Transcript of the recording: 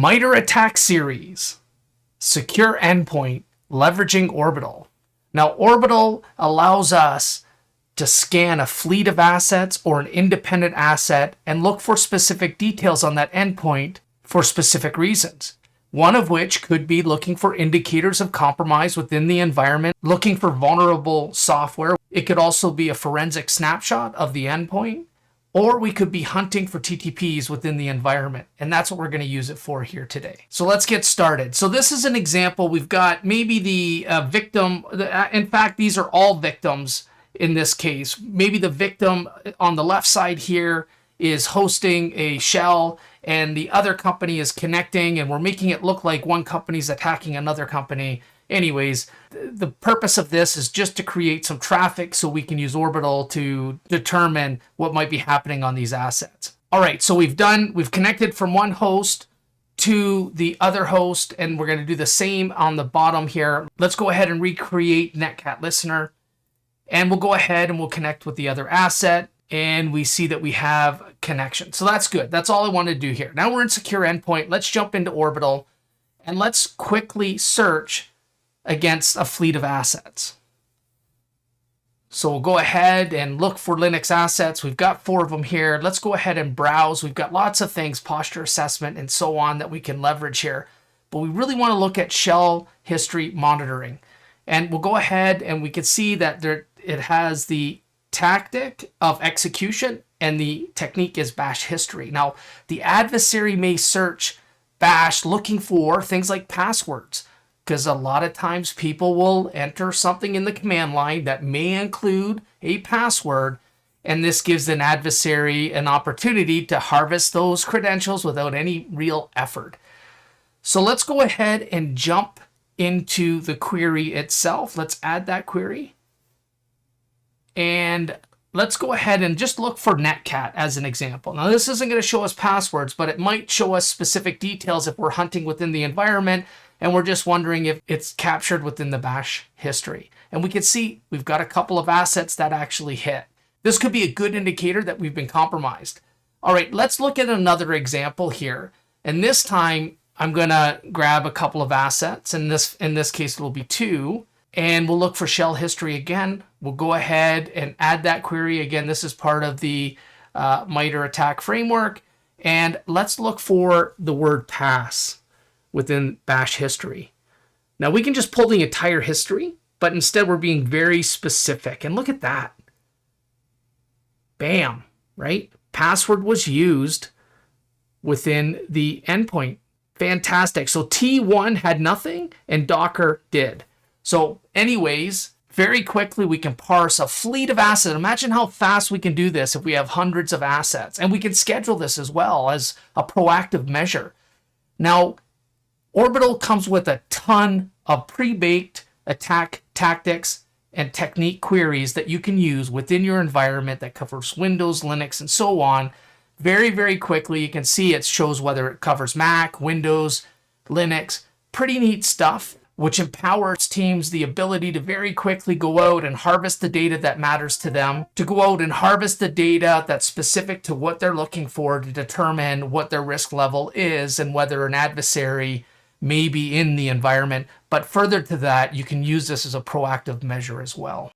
MITRE ATT&CK series, Secure Endpoint, leveraging Orbital. Now, Orbital allows us to scan a fleet of assets or an independent asset and look for specific details on that endpoint for specific reasons. One of which could be looking for indicators of compromise within the environment, looking for vulnerable software. It could also be a forensic snapshot of the endpoint, or we could be hunting for TTPs within the environment. And that's what we're going to use it for here today. So let's get started. So this is an example. We've got maybe the victim. In fact, these are all victims in this case. Maybe the victim on the left side here is hosting a shell and the other company is connecting, and we're making it look like one company is attacking another company. Anyways, the purpose of this is just to create some traffic so we can use Orbital to determine what might be happening on these assets. All right, so we've connected from one host to the other host, and we're going to do the same on the bottom here. Let's go ahead and recreate netcat listener, and we'll go ahead and we'll connect with the other asset. And we see that we have connection. So that's good. That's all I want to do here. Now we're in Secure Endpoint. Let's jump into Orbital and let's quickly search against a fleet of assets. So we'll go ahead and look for Linux assets. We've got 4 of them here. Let's go ahead and browse. We've got lots of things, posture assessment and so on, that we can leverage here. But we really want to look at shell history monitoring. And we'll go ahead and we can see that it has the tactic of execution, and the technique is bash history. Now, the adversary may search bash looking for things like passwords, because a lot of times people will enter something in the command line that may include a password, and this gives an adversary an opportunity to harvest those credentials without any real effort. So let's go ahead and jump into the query itself. Let's add that query. And let's go ahead and just look for netcat as an example. Now, this isn't going to show us passwords, but it might show us specific details if we're hunting within the environment and we're just wondering if it's captured within the bash history. And we can see we've got a couple of assets that actually hit. This could be a good indicator that we've been compromised. All right, let's look at another example here. And this time I'm going to grab a couple of assets. In this case, it will be 2. And we'll look for shell history again. We'll go ahead and add that query. Again, this is part of the MITRE ATT&CK framework. And let's look for the word pass within bash history. Now, we can just pull the entire history, but instead we're being very specific. And look at that. Bam, right? Password was used within the endpoint. Fantastic. So T1 had nothing and Docker did. So anyways, very quickly we can parse a fleet of assets. Imagine how fast we can do this if we have hundreds of assets. And we can schedule this as well as a proactive measure. Now, Orbital comes with a ton of pre-baked attack tactics and technique queries that you can use within your environment that covers Windows, Linux, and so on. Very, very quickly, you can see it shows whether it covers Mac, Windows, Linux. Pretty neat stuff, which empowers teams the ability to very quickly go out and harvest the data that matters to them, to go out and harvest the data that's specific to what they're looking for to determine what their risk level is and whether an adversary may be in the environment. But further to that, you can use this as a proactive measure as well.